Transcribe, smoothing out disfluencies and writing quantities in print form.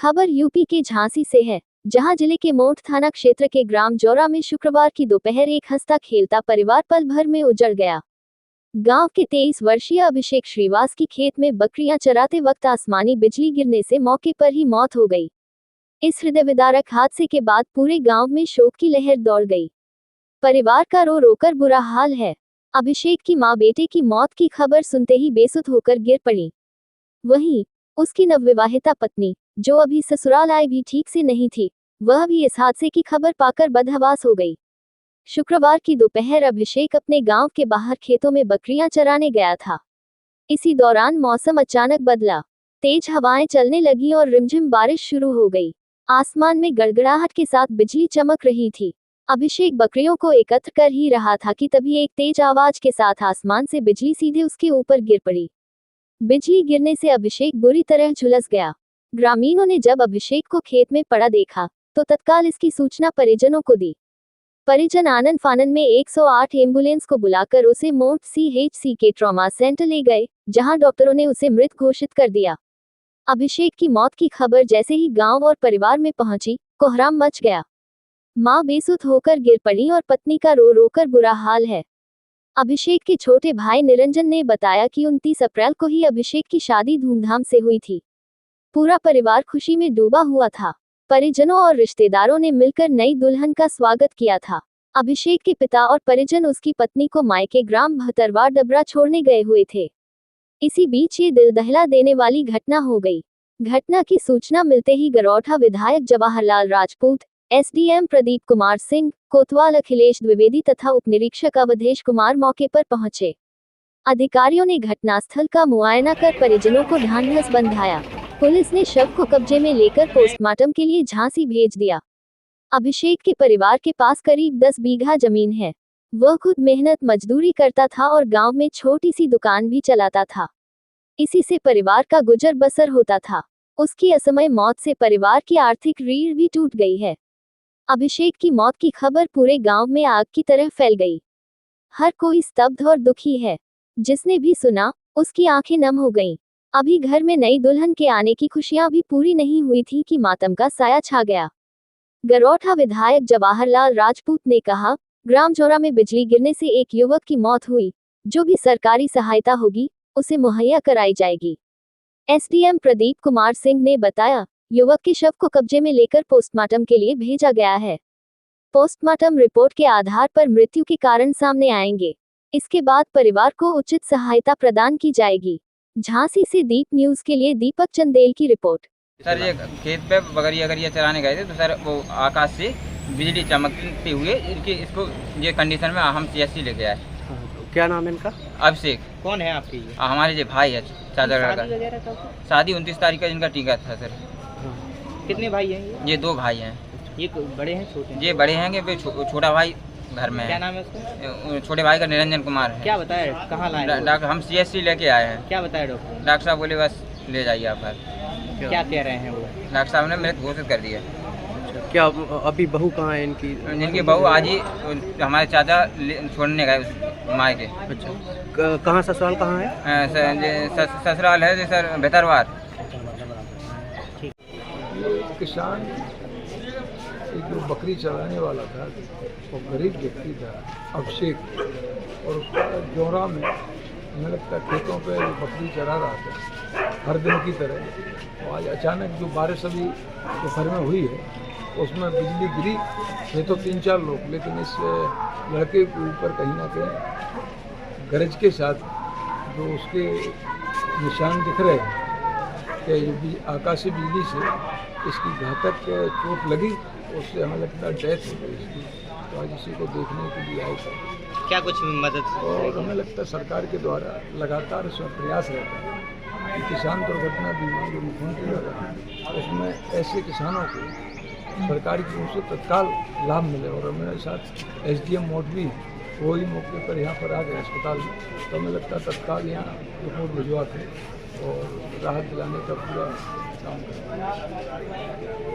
खबर यूपी के झांसी से है, जहां जिले के मोठ थाना क्षेत्र के ग्राम जौरा में शुक्रवार की दोपहर एक हंसता खेलता परिवार पल भर में उजड़ गया। गांव के 23 वर्षीय अभिषेक श्रीवास की खेत में बकरियां चराते वक्त आसमानी बिजली गिरने से मौके पर ही मौत हो गई। इस हृदय विदारक हादसे के बाद पूरे गांव में शोक की लहर दौड़ गई। परिवार का रो रोकर बुरा हाल है। अभिषेक की मां बेटे की मौत की खबर सुनते ही बेसुध होकर गिर पड़ी। वहीं उसकी नवविवाहिता पत्नी, जो अभी ससुराल आई भी ठीक से नहीं थी, वह भी इस हादसे की खबर पाकर बदहवास हो गई। शुक्रवार की दोपहर अभिषेक अपने गांव के बाहर खेतों में बकरियां चराने गया था। इसी दौरान मौसम अचानक बदला, तेज हवाएं चलने लगी और रिमझिम बारिश शुरू हो गई। आसमान में गड़गड़ाहट के साथ बिजली चमक रही थी। अभिषेक बकरियों को एकत्र कर ही रहा था कि तभी एक तेज आवाज के साथ आसमान से बिजली सीधे उसके ऊपर गिर पड़ी। बिजली गिरने से अभिषेक बुरी तरह झुलस गया। ग्रामीणों ने जब अभिषेक को खेत में पड़ा देखा, तो तत्काल इसकी सूचना परिजनों को दी। परिजन आनन फानन में 108 एम्बुलेंस को बुलाकर उसे मोठ CHC के ट्रॉमा सेंटर ले गए, जहां डॉक्टरों ने उसे मृत घोषित कर दिया। अभिषेक की मौत की खबर जैसे ही गांव और परिवार में पहुंची, कोहराम मच गया। मां बेसुध होकर गिर पड़ी और पत्नी का रो रोकर बुरा हाल है। अभिषेक के छोटे भाई निरंजन ने बताया कि 29 अप्रैल को ही अभिषेक की शादी धूमधाम से हुई थी। पूरा परिवार खुशी में डूबा हुआ था। परिजनों और रिश्तेदारों ने मिलकर नई दुल्हन का स्वागत किया था। अभिषेक के पिता और परिजन उसकी पत्नी को मायके ग्राम भतरवाड़ डबरा छोड़ने गए हुए थे। इसी बीच ये दिल दहला देने वाली घटना हो गई। घटना की सूचना मिलते ही गरौठा विधायक जवाहरलाल राजपूत, SDM प्रदीप कुमार सिंह, कोतवाल अखिलेश द्विवेदी तथा उपनिरीक्षक अवधेश कुमार मौके पर पहुंचे। अधिकारियों ने घटनास्थल का मुआयना कर परिजनों को ढांढस बंधाया। पुलिस ने शव को कब्जे में लेकर पोस्टमार्टम के लिए झांसी भेज दिया। अभिषेक के परिवार के पास करीब 10 बीघा जमीन है। वह खुद मेहनत मजदूरी करता था और गांव में छोटी सी दुकान भी चलाता था। इसी से परिवार का गुजर बसर होता था। उसकी असमय मौत से परिवार की आर्थिक रीढ़ भी टूट गई है। अभिषेक की मौत की खबर पूरे गांव में आग की तरह फैल गई। हर कोई स्तब्ध और दुखी है। जिसने भी सुना, उसकी आंखें नम हो गईं। अभी घर में नई दुल्हन के आने की खुशियां भी पूरी नहीं हुई थी कि मातम का साया छा गया। गरौठा विधायक जवाहरलाल राजपूत ने कहा, ग्राम जौरा में बिजली गिरने से एक युवक की मौत हुई। जो भी सरकारी सहायता होगी, उसे मुहैया कराई जाएगी। SDM प्रदीप कुमार सिंह ने बताया, युवक के शव को कब्जे में लेकर पोस्टमार्टम के लिए भेजा गया है। पोस्टमार्टम रिपोर्ट के आधार पर मृत्यु के कारण सामने आएंगे। इसके बाद परिवार को उचित सहायता प्रदान की जाएगी। झांसी से दीप न्यूज के लिए दीपक चंदेल की रिपोर्ट। सर, ये खेत पे बकरियां चराने गए थे, तो सर वो आकाश से बिजली चमकते हुए इसको ये कंडीशन में हम CHC लेके आए। क्या नाम है इनका? अभिषेक। कौन है आपके? हमारे जो भाई है, चादर का। शादी 29 तारीख का इनका टीका था सर। कितने भाई हैं ये 2 भाई हैं। ये बड़े हैं छोटे? ये बड़े हैं, छोटा भाई घर में है। क्या नाम है उसका? छोटे भाई का निरंजन कुमार है। क्या बताया, कहाँ लाए? डॉक्टर हम CHC लेके आए हैं। क्या बताया डॉक्टर? डॉक्टर साहब बोले बस ले जाइए आप घर। क्या कह रहे हैं वो? डॉक्टर साहब ने मृत घोषित कर दिया। क्या अभी बहू कहाँ है इनकी? इनकी बहू आज ही हमारे चाचा छोड़ने गए मायके। अच्छा, कहाँ ससुराल कहाँ है? ससुराल है सर भतरवाड़। किसान एक जो बकरी चलाने वाला था, वो गरीब व्यक्ति था अभिषेक, और उसका जौरा में हमें लगता है खेतों पे बकरी चरा रहा था हर दिन की तरह। और आज अचानक जो बारिश अभी दोपहर में हुई है, उसमें बिजली गिरी थे तो 3-4 लोग, लेकिन इस लड़के के ऊपर कहीं ना कहीं गरज के साथ जो उसके निशान दिख रहे हैं कि जो आकाशीय बिजली से इसकी घातक चोट लगी, उससे हमें लगता है डेथ हो गई इसकी। तो आज इसी को देखने के लिए आए थे। क्या कुछ मदद? और हमें लगता है सरकार के द्वारा लगातार इसमें प्रयास रहता है कि किसान दुर्घटना बीमा जो मुख्यमंत्री द्वारा है, उसमें ऐसे किसानों को सरकारी की ओर से तत्काल लाभ मिले। और हमारे साथ SDM मोड भी वो ही मौके पर यहाँ पर आ गए अस्पताल में, तो हमें लगता है तत्काल यहाँ रिपोर्ट भिजवा के और राहत दिलाने का पूरा काम करें।